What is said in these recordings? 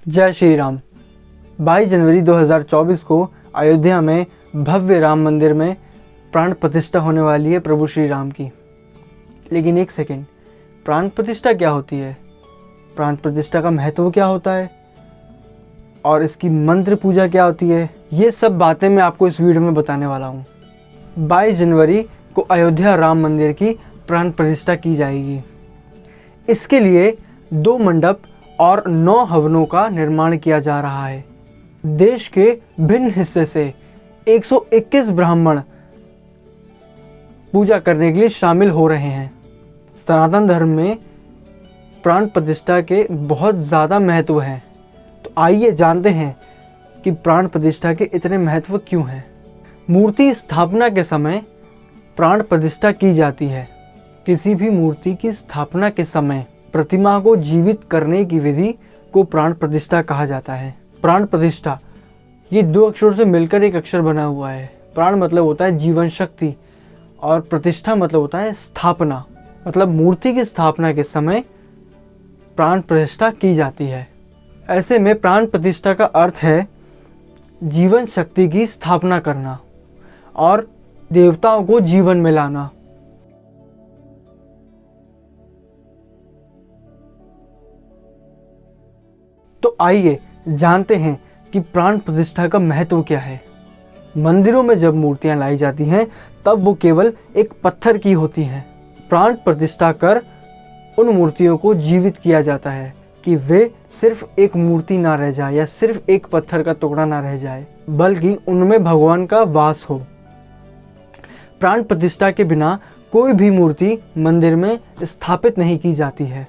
जय श्री राम। 22 जनवरी 2024 को अयोध्या में भव्य राम मंदिर में प्राण प्रतिष्ठा होने वाली है प्रभु श्री राम की। लेकिन एक सेकेंड, प्राण प्रतिष्ठा क्या होती है? प्राण प्रतिष्ठा का महत्व क्या होता है और इसकी मंत्र पूजा क्या होती है? ये सब बातें मैं आपको इस वीडियो में बताने वाला हूँ। 22 जनवरी को अयोध्या राम मंदिर की प्राण प्रतिष्ठा की जाएगी। इसके लिए 2 मंडप और 9 हवनों का निर्माण किया जा रहा है। देश के भिन्न हिस्से से 121 ब्राह्मण पूजा करने के लिए शामिल हो रहे हैं। सनातन धर्म में प्राण प्रतिष्ठा के बहुत ज़्यादा महत्व हैं। तो आइए जानते हैं कि प्राण प्रतिष्ठा के इतने महत्व क्यों हैं। मूर्ति स्थापना के समय प्राण प्रतिष्ठा की जाती है। किसी भी मूर्ति की स्थापना के समय प्रतिमा को जीवित करने की विधि को प्राण प्रतिष्ठा कहा जाता है। प्राण प्रतिष्ठा ये 2 अक्षरों से मिलकर एक अक्षर बना हुआ है। प्राण मतलब होता है जीवन शक्ति और प्रतिष्ठा मतलब होता है स्थापना। मतलब मूर्ति की स्थापना के समय प्राण प्रतिष्ठा की जाती है। ऐसे में प्राण प्रतिष्ठा का अर्थ है जीवन शक्ति की स्थापना करना और देवताओं को जीवन में लाना। तो आइए जानते हैं कि प्राण प्रतिष्ठा का महत्व क्या है। मंदिरों में जब मूर्तियां लाई जाती हैं तब वो केवल एक पत्थर की होती हैं। प्राण प्रतिष्ठा कर उन मूर्तियों को जीवित किया जाता है कि वे सिर्फ एक मूर्ति ना रह जाए या सिर्फ एक पत्थर का टुकड़ा ना रह जाए, बल्कि उनमें भगवान का वास हो। प्राण प्रतिष्ठा के बिना कोई भी मूर्ति मंदिर में स्थापित नहीं की जाती है।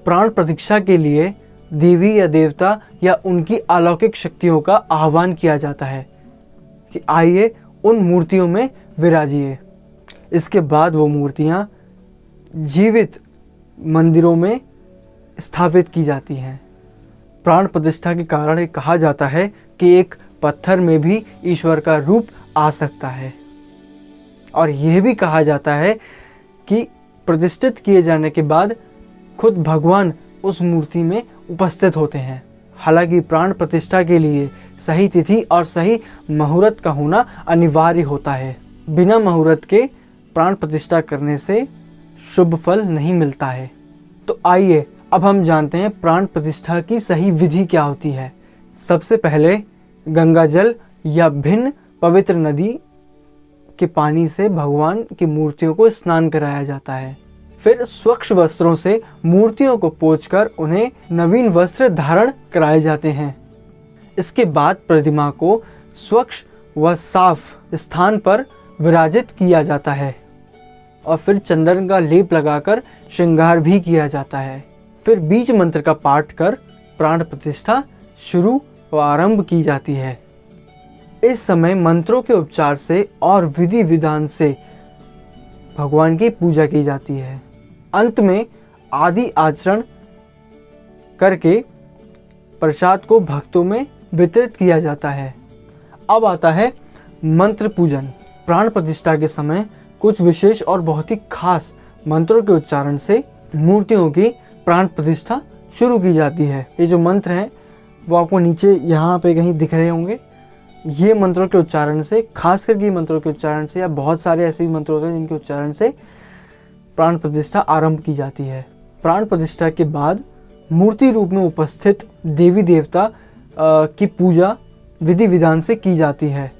प्राण प्रतिष्ठा के लिए देवी या देवता या उनकी अलौकिक शक्तियों का आह्वान किया जाता है कि आइए उन मूर्तियों में विराजिए। इसके बाद वो मूर्तियां जीवित मंदिरों में स्थापित की जाती हैं। प्राण प्रतिष्ठा के कारण ये कहा जाता है कि एक पत्थर में भी ईश्वर का रूप आ सकता है। और यह भी कहा जाता है कि प्रतिष्ठित किए जाने के बाद खुद भगवान उस मूर्ति में उपस्थित होते हैं। हालांकि प्राण प्रतिष्ठा के लिए सही तिथि और सही मुहूर्त का होना अनिवार्य होता है। बिना मुहूर्त के प्राण प्रतिष्ठा करने से शुभ फल नहीं मिलता है। तो आइए अब हम जानते हैं प्राण प्रतिष्ठा की सही विधि क्या होती है। सबसे पहले गंगा जल या भिन्न पवित्र नदी के पानी से भगवान की मूर्तियों को स्नान कराया जाता है। फिर स्वच्छ वस्त्रों से मूर्तियों को पोंछकर उन्हें नवीन वस्त्र धारण कराए जाते हैं। इसके बाद प्रतिमा को स्वच्छ व साफ स्थान पर विराजित किया जाता है और फिर चंदन का लेप लगाकर श्रृंगार भी किया जाता है। फिर बीज मंत्र का पाठ कर प्राण प्रतिष्ठा शुरू व आरंभ की जाती है। इस समय मंत्रों के उपचार से और विधि विधान से भगवान की पूजा की जाती है। अंत में आदि आचरण करके प्रसाद को भक्तों में वितरित किया जाता है। अब आता है मंत्र पूजन। प्राण प्रतिष्ठा के समय कुछ विशेष और बहुत ही खास मंत्रों के उच्चारण से मूर्तियों की प्राण प्रतिष्ठा शुरू की जाती है। ये जो मंत्र हैं वो आपको नीचे यहाँ पे कहीं दिख रहे होंगे। ये मंत्रों के उच्चारण से, खास करके मंत्रों के उच्चारण से, या बहुत सारे ऐसे भी मंत्र होते हैं जिनके उच्चारण से प्राण प्रतिष्ठा आरंभ की जाती है। प्राण प्रतिष्ठा के बाद मूर्ति रूप में उपस्थित देवी देवता की पूजा विधि विधान से की जाती है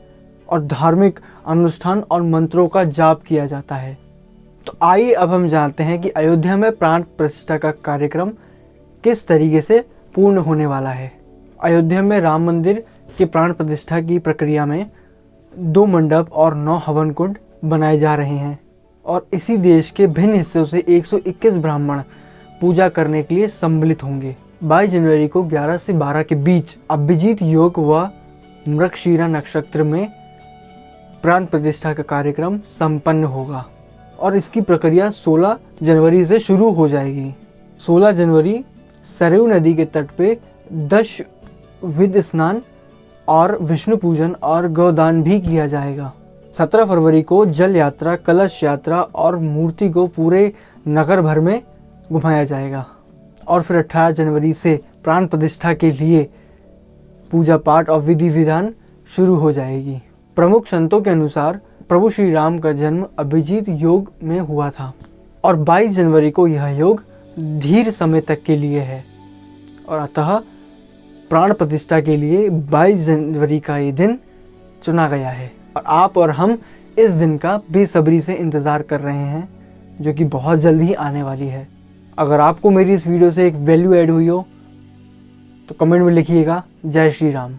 और धार्मिक अनुष्ठान और मंत्रों का जाप किया जाता है। तो आइए अब हम जानते हैं कि अयोध्या में प्राण प्रतिष्ठा का कार्यक्रम किस तरीके से पूर्ण होने वाला है। अयोध्या में राम मंदिर के प्राण प्रतिष्ठा की प्रक्रिया में 2 मंडप और 9 हवन कुंड बनाए जा रहे हैं और इसी देश के भिन्न हिस्सों से 121 ब्राह्मण पूजा करने के लिए सम्मिलित होंगे। 22 जनवरी को 11 से 12 के बीच अभिजीत योग व मृगशीरा नक्षत्र में प्राण प्रतिष्ठा का कार्यक्रम संपन्न होगा और इसकी प्रक्रिया 16 जनवरी से शुरू हो जाएगी। 16 जनवरी सरयू नदी के तट पे 10 विध स्नान और विष्णु पूजन और गौदान भी किया जाएगा। 17 फरवरी को जल यात्रा, कलश यात्रा और मूर्ति को पूरे नगर भर में घुमाया जाएगा और फिर 18 जनवरी से प्राण प्रतिष्ठा के लिए पूजा पाठ और विधि विधान शुरू हो जाएगी। प्रमुख संतों के अनुसार प्रभु श्री राम का जन्म अभिजीत योग में हुआ था और 22 जनवरी को यह योग धीर समय तक के लिए है और अतः प्राण प्रतिष्ठा के लिए 22 जनवरी का ये दिन चुना गया है और आप और हम इस दिन का बेसब्री से इंतज़ार कर रहे हैं, जो कि बहुत जल्द ही आने वाली है। अगर आपको मेरी इस वीडियो से एक वैल्यू ऐड हुई हो तो कमेंट में लिखिएगा। जय श्री राम।